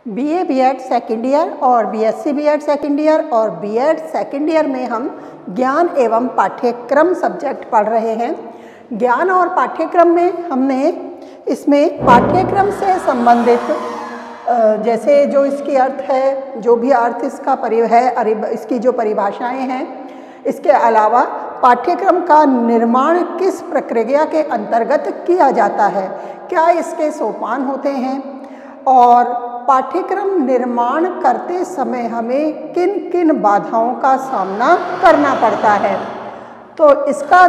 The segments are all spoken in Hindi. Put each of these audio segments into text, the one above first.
बीए बीएड सेकेंड ईयर और बीएससी बीएड सेकेंड ईयर और बीएड सेकेंड ईयर में हम ज्ञान एवं पाठ्यक्रम सब्जेक्ट पढ़ रहे हैं। ज्ञान और पाठ्यक्रम में हमने इसमें पाठ्यक्रम से संबंधित जैसे जो इसकी अर्थ है, जो भी अर्थ इसका है, इसकी जो परिभाषाएं हैं, इसके अलावा पाठ्यक्रम का निर्माण किस प्रक्रिया के अंतर्गत किया जाता है, क्या इसके सोपान होते हैं और पाठ्यक्रम निर्माण करते समय हमें किन किन बाधाओं का सामना करना पड़ता है, तो इसका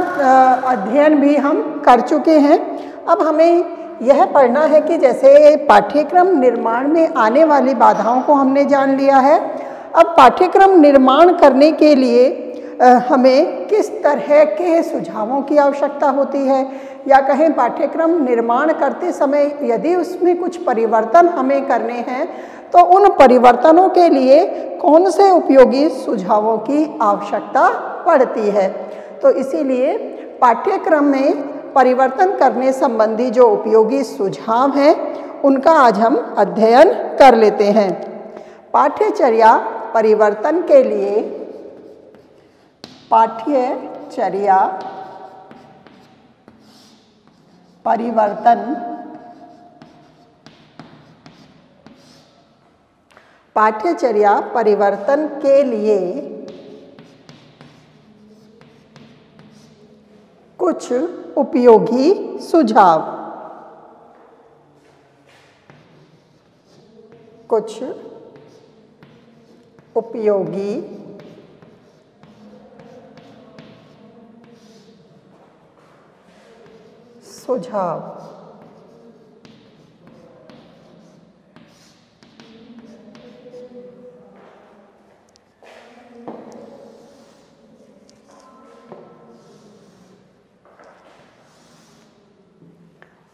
अध्ययन भी हम कर चुके हैं। अब हमें यह पढ़ना है कि जैसे पाठ्यक्रम निर्माण में आने वाली बाधाओं को हमने जान लिया है। अब पाठ्यक्रम निर्माण करने के लिए हमें किस तरह के सुझावों की आवश्यकता होती है, या कहें पाठ्यक्रम निर्माण करते समय यदि उसमें कुछ परिवर्तन हमें करने हैं तो उन परिवर्तनों के लिए कौन से उपयोगी सुझावों की आवश्यकता पड़ती है। तो इसीलिए पाठ्यक्रम में परिवर्तन करने संबंधी जो उपयोगी सुझाव हैं उनका आज हम अध्ययन कर लेते हैं। पाठ्यचर्या परिवर्तन के लिए पाठ्यचर्या परिवर्तन के लिए कुछ उपयोगी सुझाव, कुछ उपयोगी सुझाव।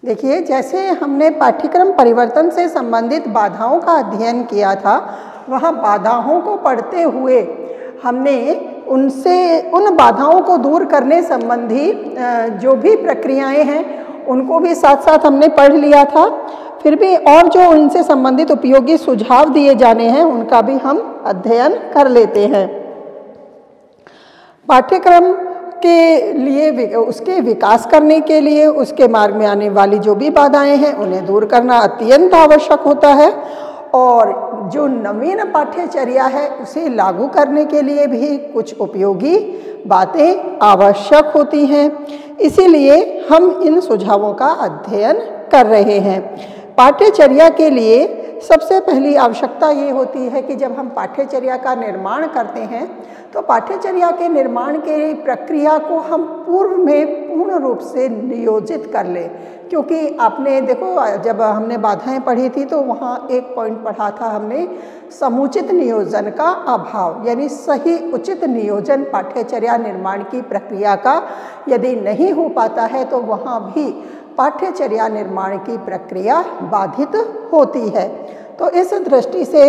देखिए, जैसे हमने पाठ्यक्रम परिवर्तन से संबंधित बाधाओं का अध्ययन किया था, वहाँ बाधाओं को पढ़ते हुए हमने उन बाधाओं को दूर करने संबंधी जो भी प्रक्रियाएं हैं उनको भी साथ साथ हमने पढ़ लिया था। फिर भी और जो उनसे संबंधित उपयोगी सुझाव दिए जाने हैं उनका भी हम अध्ययन कर लेते हैं। पाठ्यक्रम के लिए उसके विकास करने के लिए उसके मार्ग में आने वाली जो भी बाधाएं हैं उन्हें दूर करना अत्यंत आवश्यक होता है, और जो नवीन पाठ्यचर्या है उसे लागू करने के लिए भी कुछ उपयोगी बातें आवश्यक होती हैं। इसीलिए हम इन सुझावों का अध्ययन कर रहे हैं। पाठ्यचर्या के लिए सबसे पहली आवश्यकता ये होती है कि जब हम पाठ्यचर्या का निर्माण करते हैं तो पाठ्यचर्या के निर्माण की प्रक्रिया को हम पूर्व में पूर्ण रूप से नियोजित कर लें। क्योंकि आपने देखो, जब हमने बाधाएं पढ़ी थी तो वहाँ एक पॉइंट पढ़ा था हमने, समुचित नियोजन का अभाव, यानी सही उचित नियोजन पाठ्यचर्या निर्माण की प्रक्रिया का यदि नहीं हो पाता है तो वहाँ भी पाठ्यचर्या निर्माण की प्रक्रिया बाधित होती है। तो इस दृष्टि से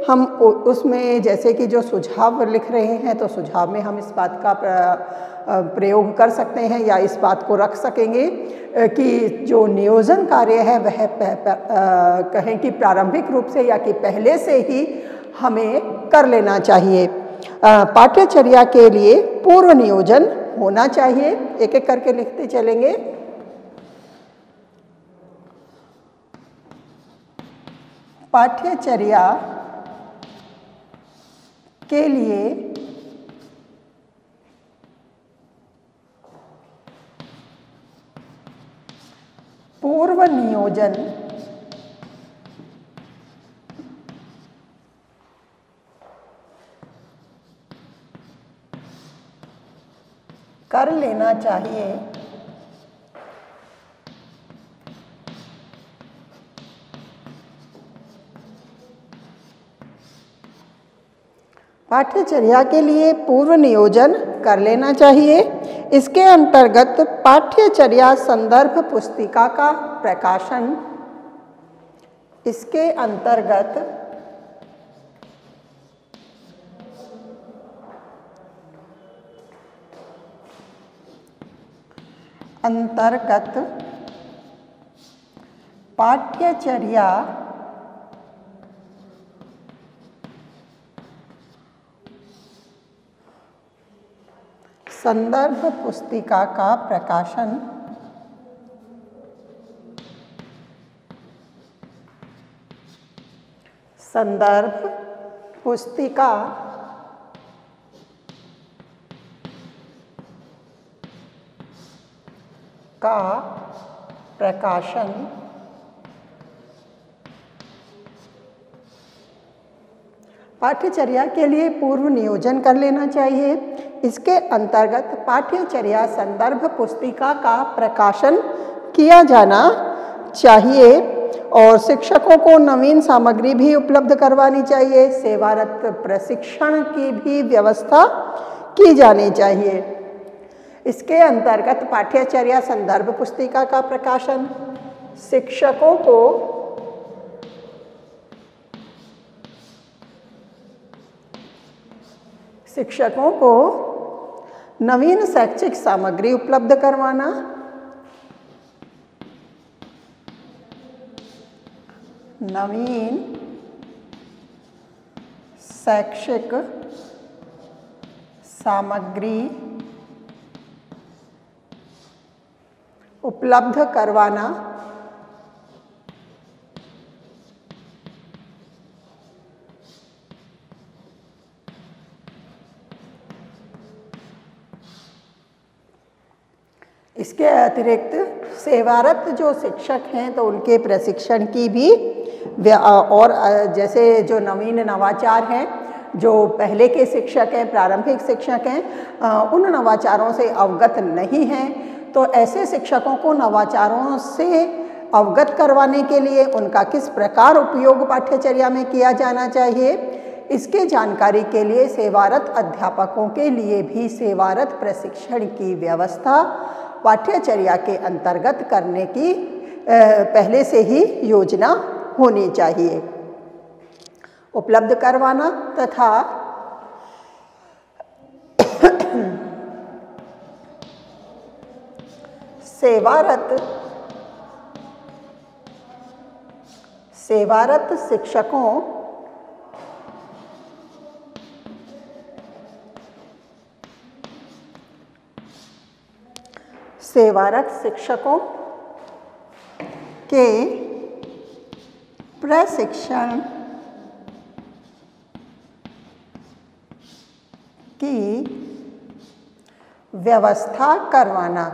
हम उसमें जैसे कि जो सुझाव लिख रहे हैं तो सुझाव में हम इस बात का प्रयोग कर सकते हैं या इस बात को रख सकेंगे कि जो नियोजन कार्य है वह कहें कि प्रारंभिक रूप से या कि पहले से ही हमें कर लेना चाहिए। पाठ्यचर्या के लिए पूर्व नियोजन होना चाहिए। एक एक करके लिखते चलेंगे। पाठ्यचर्या के लिए पूर्व नियोजन कर लेना चाहिए। पाठ्यचर्या के लिए पूर्व नियोजन कर लेना चाहिए। इसके अंतर्गत पाठ्यचर्या संदर्भ पुस्तिका का प्रकाशन, इसके अंतर्गत पाठ्यचर्या संदर्भ पुस्तिका का प्रकाशन संदर्भ पुस्तिका का प्रकाशन पाठ्यचर्या के लिए पूर्व नियोजन कर लेना चाहिए। इसके अंतर्गत पाठ्यचर्या संदर्भ पुस्तिका का प्रकाशन किया जाना चाहिए और शिक्षकों को नवीन सामग्री भी उपलब्ध करवानी चाहिए। सेवारत प्रशिक्षण की भी व्यवस्था की जानी चाहिए। इसके अंतर्गत पाठ्यचर्या संदर्भ पुस्तिका का प्रकाशन शिक्षकों को नवीन शैक्षिक सामग्री उपलब्ध करवाना, नवीन शैक्षिक सामग्री उपलब्ध करवाना, इसके अतिरिक्त सेवारत जो शिक्षक हैं तो उनके प्रशिक्षण की भी और जैसे जो नवीन नवाचार हैं, जो पहले के शिक्षक हैं, प्रारंभिक शिक्षक हैं, उन नवाचारों से अवगत नहीं हैं, तो ऐसे शिक्षकों को नवाचारों से अवगत करवाने के लिए उनका किस प्रकार उपयोग पाठ्यचर्या में किया जाना चाहिए, इसके जानकारी के लिए सेवारत अध्यापकों के लिए भी सेवारत प्रशिक्षण की व्यवस्था पाठ्यचर्या के अंतर्गत करने की पहले से ही योजना होनी चाहिए। उपलब्ध करवाना तथा सेवारत शिक्षकों के प्रशिक्षण की व्यवस्था करवाना,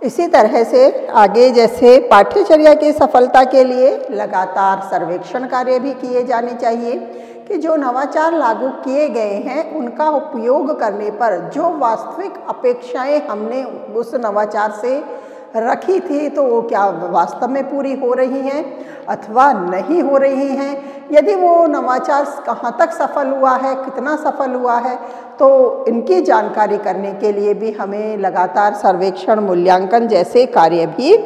इसी तरह से आगे जैसे पाठ्यचर्या की सफलता के लिए लगातार सर्वेक्षण कार्य भी किए जाने चाहिए कि जो नवाचार लागू किए गए हैं उनका उपयोग करने पर जो वास्तविक अपेक्षाएं हमने उस नवाचार से रखी थी तो वो क्या वास्तव में पूरी हो रही हैं अथवा नहीं हो रही हैं। यदि वो नवाचार कहाँ तक सफल हुआ है, कितना सफल हुआ है, तो इनकी जानकारी करने के लिए भी हमें लगातार सर्वेक्षण मूल्यांकन जैसे कार्य भी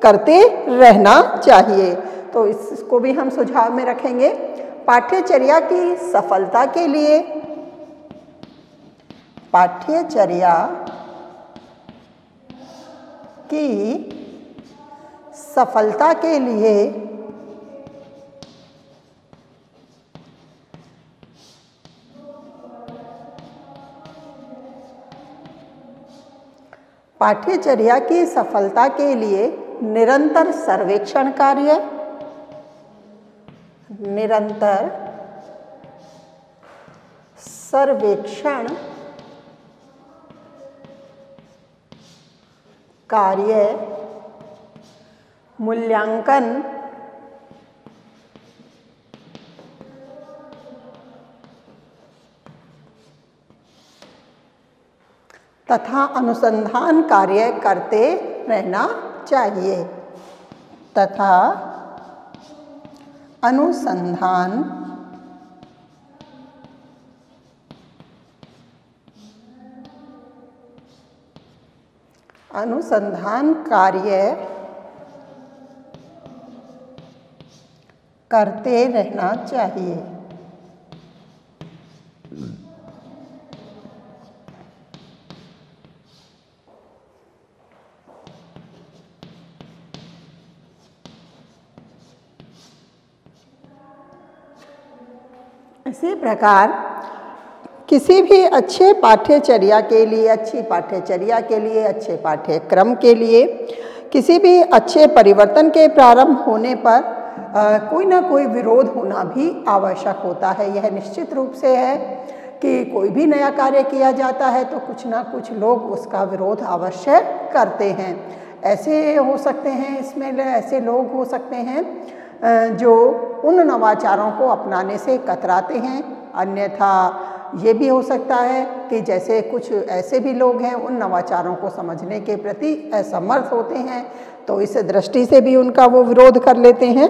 करते रहना चाहिए। तो इसको भी हम सुझाव में रखेंगे। पाठ्यचर्या की सफलता के लिए पाठ्यचर्या की सफलता के लिए पाठ्यचर्या की सफलता के लिए निरंतर सर्वेक्षण कार्य, निरंतर सर्वेक्षण कार्य, मूल्यांकन तथा अनुसंधान कार्य करते रहना चाहिए तथा अनुसंधान कार्य करते रहना चाहिए। इसी प्रकार किसी भी अच्छे पाठ्यचर्या के लिए, अच्छी पाठ्यचर्या के लिए, अच्छे पाठ्यक्रम के लिए, किसी भी अच्छे परिवर्तन के प्रारंभ होने पर कोई ना कोई विरोध होना भी आवश्यक होता है। यह निश्चित रूप से है कि कोई भी नया कार्य किया जाता है तो कुछ ना कुछ लोग उसका विरोध अवश्य करते हैं। ऐसे हो सकते हैं, इसमें ऐसे लोग हो सकते हैं जो उन नवाचारों को अपनाने से कतराते हैं। अन्यथा ये भी हो सकता है कि जैसे कुछ ऐसे भी लोग हैं उन नवाचारों को समझने के प्रति असमर्थ होते हैं, तो इस दृष्टि से भी उनका वो विरोध कर लेते हैं।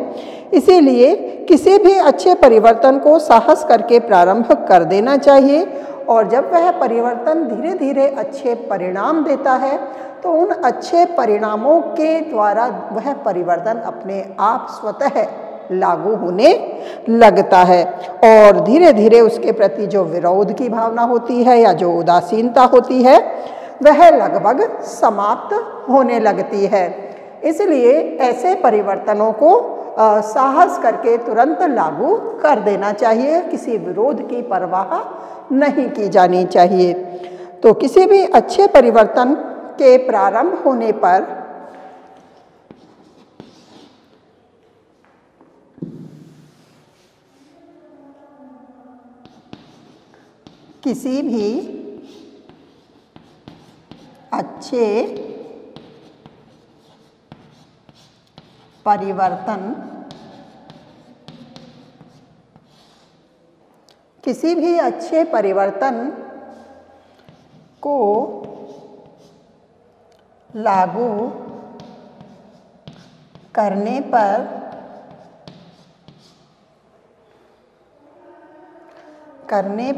इसीलिए किसी भी अच्छे परिवर्तन को साहस करके प्रारंभ कर देना चाहिए, और जब वह परिवर्तन धीरे धीरे अच्छे परिणाम देता है तो उन अच्छे परिणामों के द्वारा वह परिवर्तन अपने आप स्वतः लागू होने लगता है, और धीरे धीरे उसके प्रति जो विरोध की भावना होती है या जो उदासीनता होती है वह लगभग समाप्त होने लगती है। इसलिए ऐसे परिवर्तनों को साहस करके तुरंत लागू कर देना चाहिए, किसी विरोध की परवाह नहीं की जानी चाहिए। तो किसी भी अच्छे परिवर्तन के प्रारंभ होने पर किसी भी अच्छे परिवर्तन को लागू करने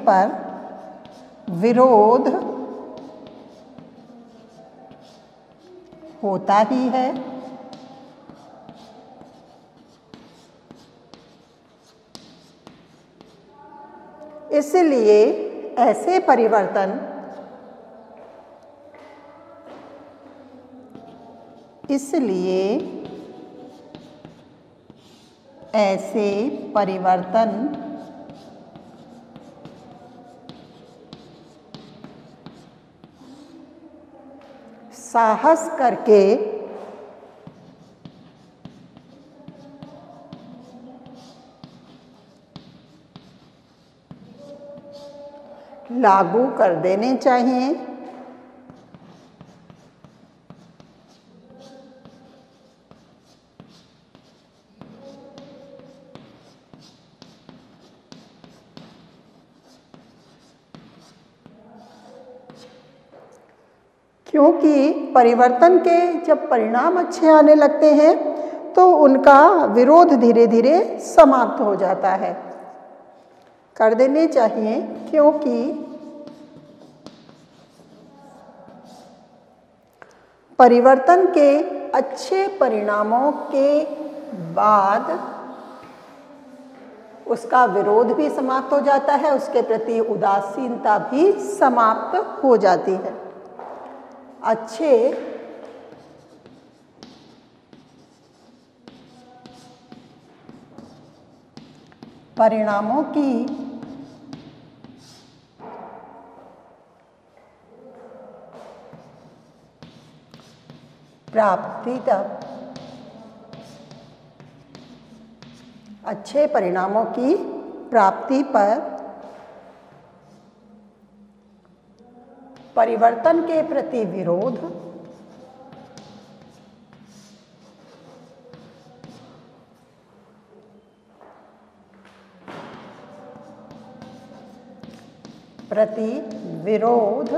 पर विरोध होता ही है। इसलिए ऐसे परिवर्तन साहस करके लागू कर देने चाहिए। क्योंकि परिवर्तन के जब परिणाम अच्छे आने लगते हैं तो उनका विरोध धीरे धीरे समाप्त हो जाता है। कर देने चाहिए, क्योंकि परिवर्तन के अच्छे परिणामों के बाद उसका विरोध भी समाप्त हो जाता है, उसके प्रति उदासीनता भी समाप्त हो जाती है। अच्छे परिणामों की प्राप्ति तक, अच्छे परिणामों की प्राप्ति पर परिवर्तन के प्रति विरोध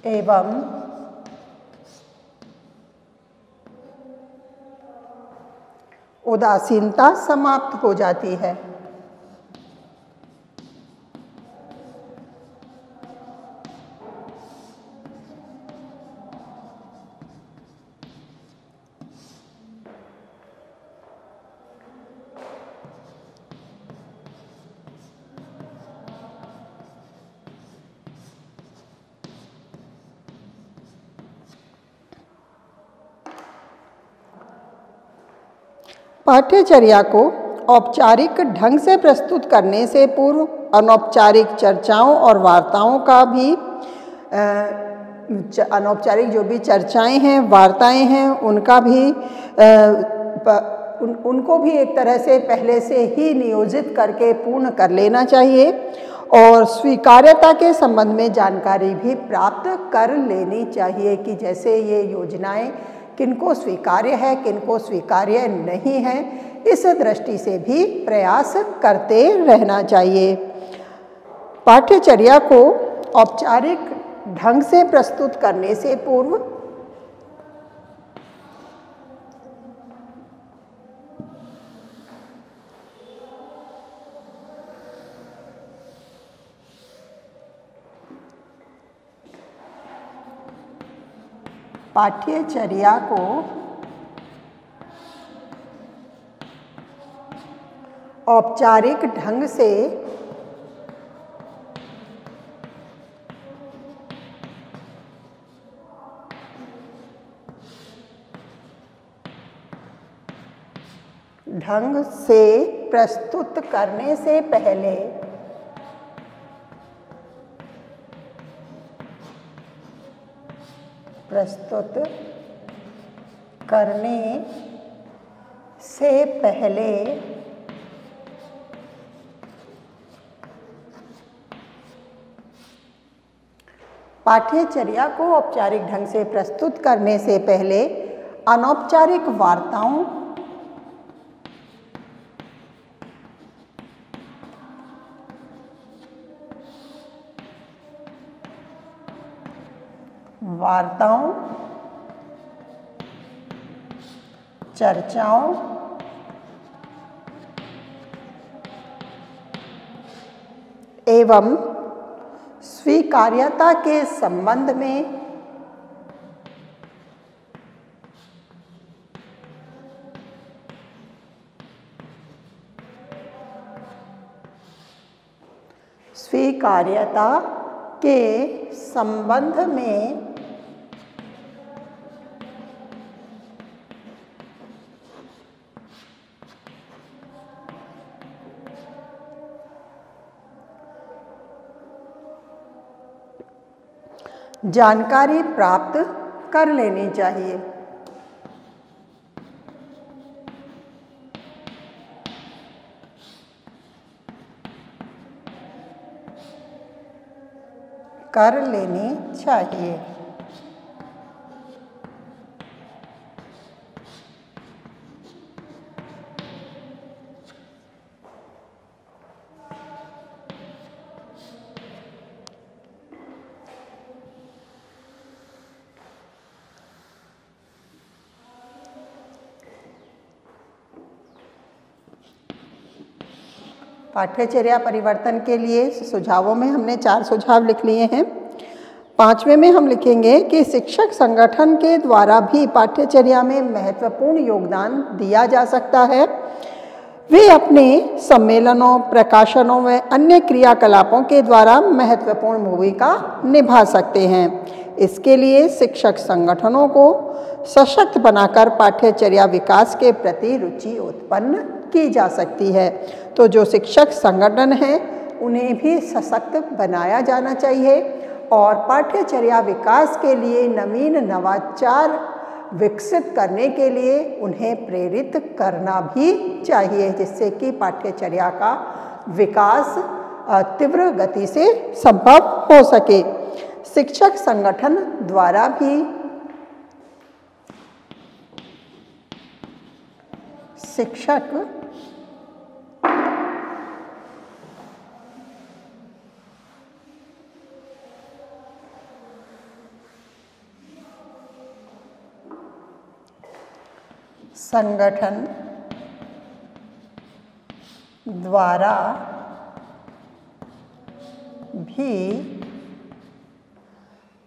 एवं उदासीनता समाप्त हो जाती है। पाठ्यचर्या को औपचारिक ढंग से प्रस्तुत करने से पूर्व अनौपचारिक चर्चाओं और वार्ताओं का भी अनौपचारिक जो भी चर्चाएं हैं, वार्ताएं हैं, उनका भी उनको भी एक तरह से पहले से ही नियोजित करके पूर्ण कर लेना चाहिए और स्वीकार्यता के संबंध में जानकारी भी प्राप्त कर लेनी चाहिए कि जैसे ये योजनाएं किनको स्वीकार्य है, किनको स्वीकार्य नहीं है, इस दृष्टि से भी प्रयास करते रहना चाहिए। पाठ्यचर्या को औपचारिक ढंग से प्रस्तुत करने से पूर्व पाठ्यचर्या को औपचारिक ढंग से प्रस्तुत करने से पहले पाठ्यचर्या को औपचारिक ढंग से प्रस्तुत करने से पहले अनौपचारिक वार्ताओं, चर्चाओं एवं स्वीकार्यता के संबंध में जानकारी प्राप्त कर लेनी चाहिए। पाठ्यचर्या परिवर्तन के लिए सुझावों में हमने 4 सुझाव लिख लिए हैं। 5वें में हम लिखेंगे कि शिक्षक संगठन के द्वारा भी पाठ्यचर्या में महत्वपूर्ण योगदान दिया जा सकता है। वे अपने सम्मेलनों, प्रकाशनों व अन्य क्रियाकलापों के द्वारा महत्वपूर्ण भूमिका निभा सकते हैं। इसके लिए शिक्षक संगठनों को सशक्त बनाकर पाठ्यचर्या विकास के प्रति रुचि उत्पन्न की जा सकती है। तो जो शिक्षक संगठन हैं उन्हें भी सशक्त बनाया जाना चाहिए और पाठ्यचर्या विकास के लिए नवीन नवाचार विकसित करने के लिए उन्हें प्रेरित करना भी चाहिए, जिससे कि पाठ्यचर्या का विकास तीव्र गति से संभव हो सके। शिक्षक संगठन द्वारा भी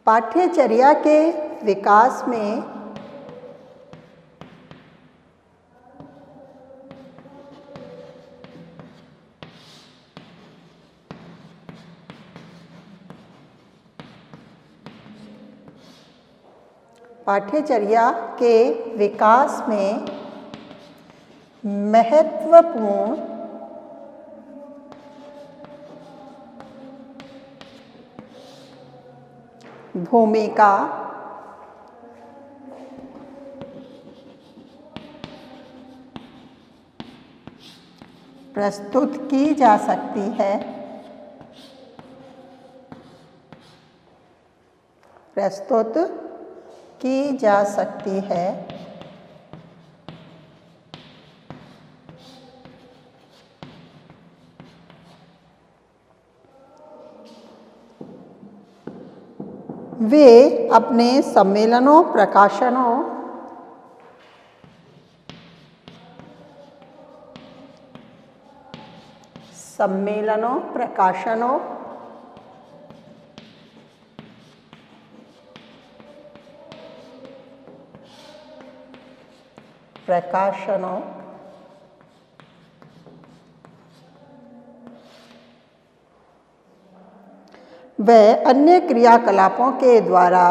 पाठ्यचर्या के विकास में महत्वपूर्ण भूमिका प्रस्तुत की जा सकती है, प्रस्तुत की जा सकती है वे अपने सम्मेलनों, प्रकाशनों, प्रकाशनों, व अन्य क्रियाकलापों के द्वारा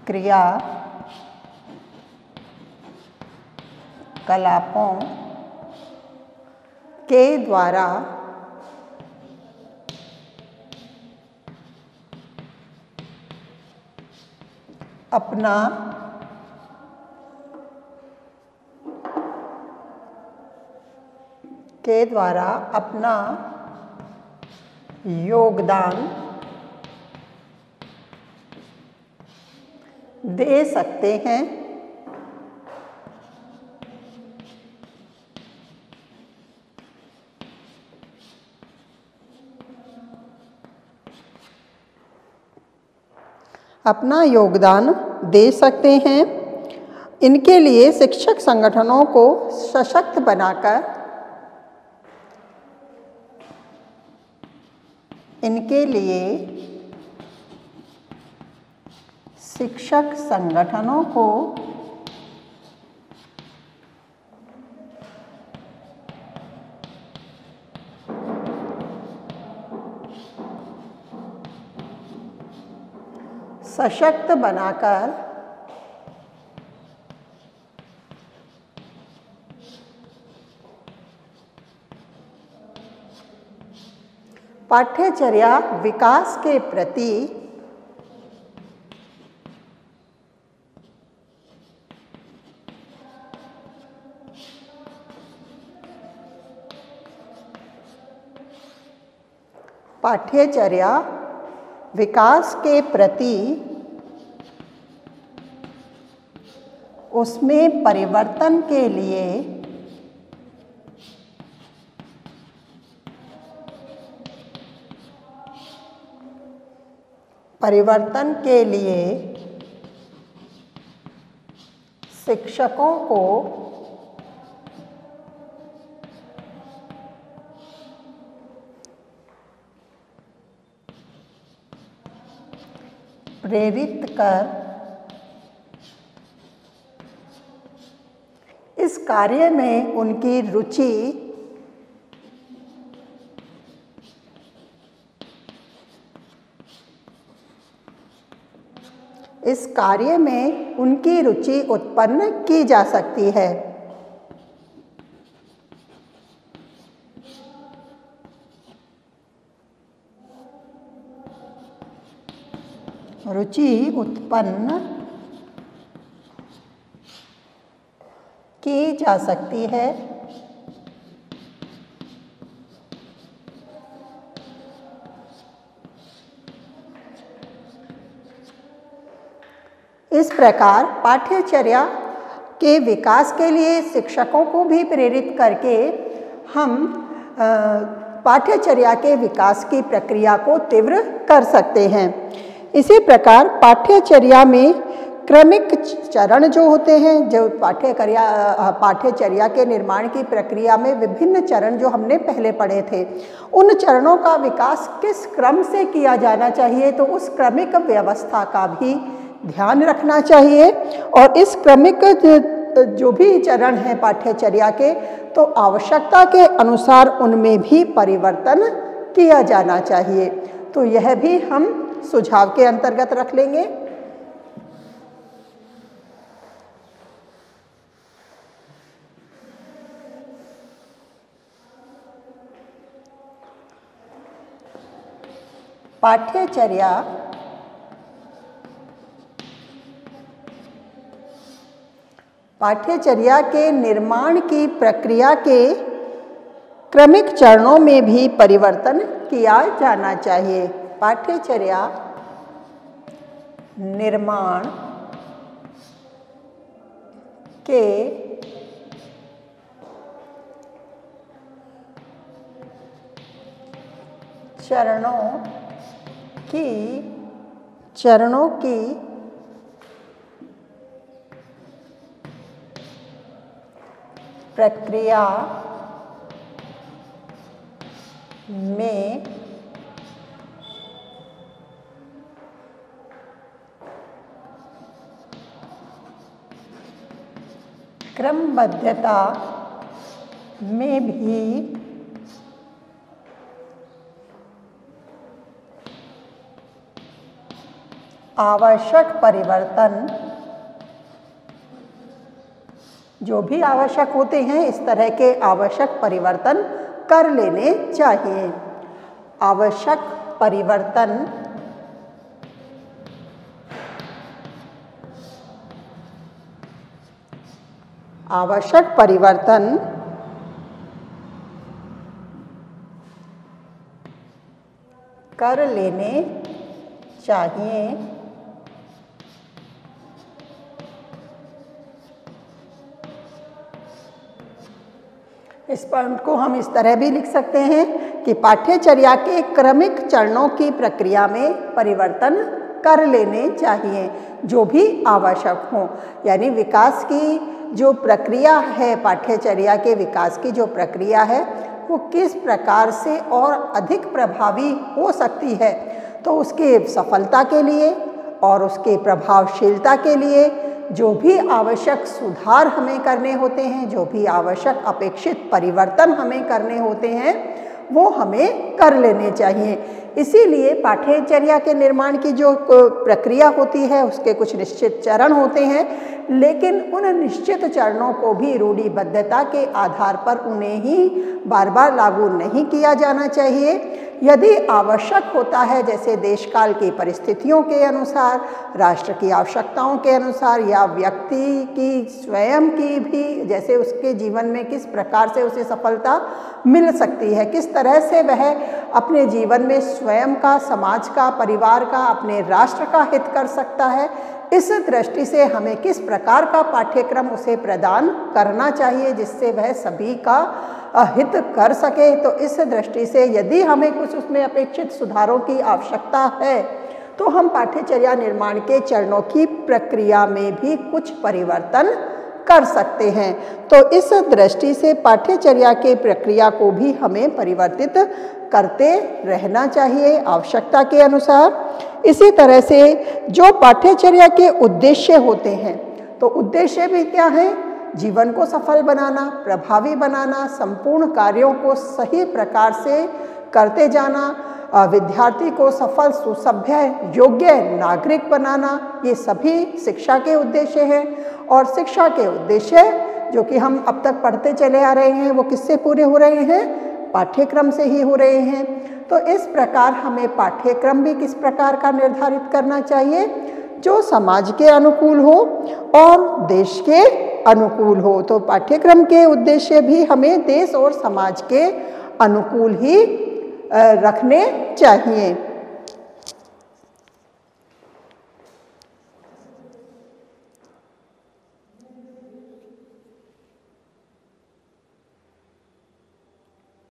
क्रियाकलापों के द्वारा अपना योगदान दे सकते हैं। अपना योगदान दे सकते हैं। इनके लिए शिक्षक संगठनों को सशक्त बनाकर, इनके लिए शिक्षक संगठनों को सशक्त बनाकर पाठ्यचर्या विकास के प्रति उसमें परिवर्तन के लिए शिक्षकों को प्रेरित कर इस कार्य में उनकी रुचि उत्पन्न की जा सकती है। रुचि उत्पन्न की जा सकती है। इस प्रकार पाठ्यचर्या के विकास के लिए शिक्षकों को भी प्रेरित करके हम पाठ्यचर्या के विकास की प्रक्रिया को तीव्र कर सकते हैं। इसी प्रकार पाठ्यचर्या में क्रमिक चरण जो होते हैं, जो पाठ्यचर्या के निर्माण की प्रक्रिया में विभिन्न चरण जो हमने पहले पढ़े थे, उन चरणों का विकास किस क्रम से किया जाना चाहिए, तो उस क्रमिक व्यवस्था का भी ध्यान रखना चाहिए। और इस क्रमिक जो भी चरण हैं पाठ्यचर्या के, तो आवश्यकता के अनुसार उनमें भी परिवर्तन किया जाना चाहिए। तो यह भी हम सुझाव के अंतर्गत रख लेंगे। पाठ्यचर्या के निर्माण की प्रक्रिया के क्रमिक चरणों में भी परिवर्तन किया जाना चाहिए। पाठ्यचर्या निर्माण के चरणों की प्रक्रिया में क्रमबद्धता में भी आवश्यक परिवर्तन, जो भी आवश्यक होते हैं इस तरह के आवश्यक परिवर्तन कर लेने चाहिए। आवश्यक परिवर्तन कर लेने चाहिए। इस पॉइंट को हम इस तरह भी लिख सकते हैं कि पाठ्यचर्या के क्रमिक चरणों की प्रक्रिया में परिवर्तन कर लेने चाहिए जो भी आवश्यक हो। यानी विकास की जो प्रक्रिया है, पाठ्यचर्या के विकास की जो प्रक्रिया है वो किस प्रकार से और अधिक प्रभावी हो सकती है, तो उसके सफलता के लिए और उसके प्रभावशीलता के लिए जो भी आवश्यक सुधार हमें करने होते हैं, जो भी आवश्यक अपेक्षित परिवर्तन हमें करने होते हैं वो हमें कर लेने चाहिए। इसीलिए पाठ्यचर्या के निर्माण की जो प्रक्रिया होती है उसके कुछ निश्चित चरण होते हैं, लेकिन उन निश्चित चरणों को भी रूढ़िबद्धता के आधार पर उन्हें ही बार बार लागू नहीं किया जाना चाहिए। यदि आवश्यक होता है, जैसे देशकाल की परिस्थितियों के अनुसार, राष्ट्र की आवश्यकताओं के अनुसार या व्यक्ति की स्वयं की भी, जैसे उसके जीवन में किस प्रकार से उसे सफलता मिल सकती है, किस तरह से वह अपने जीवन में स्वयं का, समाज का, परिवार का, अपने राष्ट्र का हित कर सकता है, इस दृष्टि से हमें किस प्रकार का पाठ्यक्रम उसे प्रदान करना चाहिए जिससे वह सभी का हित कर सके। तो इस दृष्टि से यदि हमें कुछ उसमें अपेक्षित सुधारों की आवश्यकता है तो हम पाठ्यचर्या निर्माण के चरणों की प्रक्रिया में भी कुछ परिवर्तन कर सकते हैं। तो इस दृष्टि से पाठ्यचर्या के प्रक्रिया को भी हमें परिवर्तित करते रहना चाहिए आवश्यकता के अनुसार। इसी तरह से जो पाठ्यचर्या के उद्देश्य होते हैं, तो उद्देश्य भी क्या है? जीवन को सफल बनाना, प्रभावी बनाना, संपूर्ण कार्यों को सही प्रकार से करते जाना, विद्यार्थी को सफल, सुसभ्य, योग्य नागरिक बनाना, ये सभी शिक्षा के उद्देश्य हैं। और शिक्षा के उद्देश्य जो कि हम अब तक पढ़ते चले आ रहे हैं वो किससे पूरे हो रहे हैं? पाठ्यक्रम से ही हो रहे हैं। तो इस प्रकार हमें पाठ्यक्रम भी किस प्रकार का निर्धारित करना चाहिए? जो समाज के अनुकूल हो और देश के अनुकूल हो। तो पाठ्यक्रम के उद्देश्य भी हमें देश और समाज के अनुकूल ही रखने चाहिए।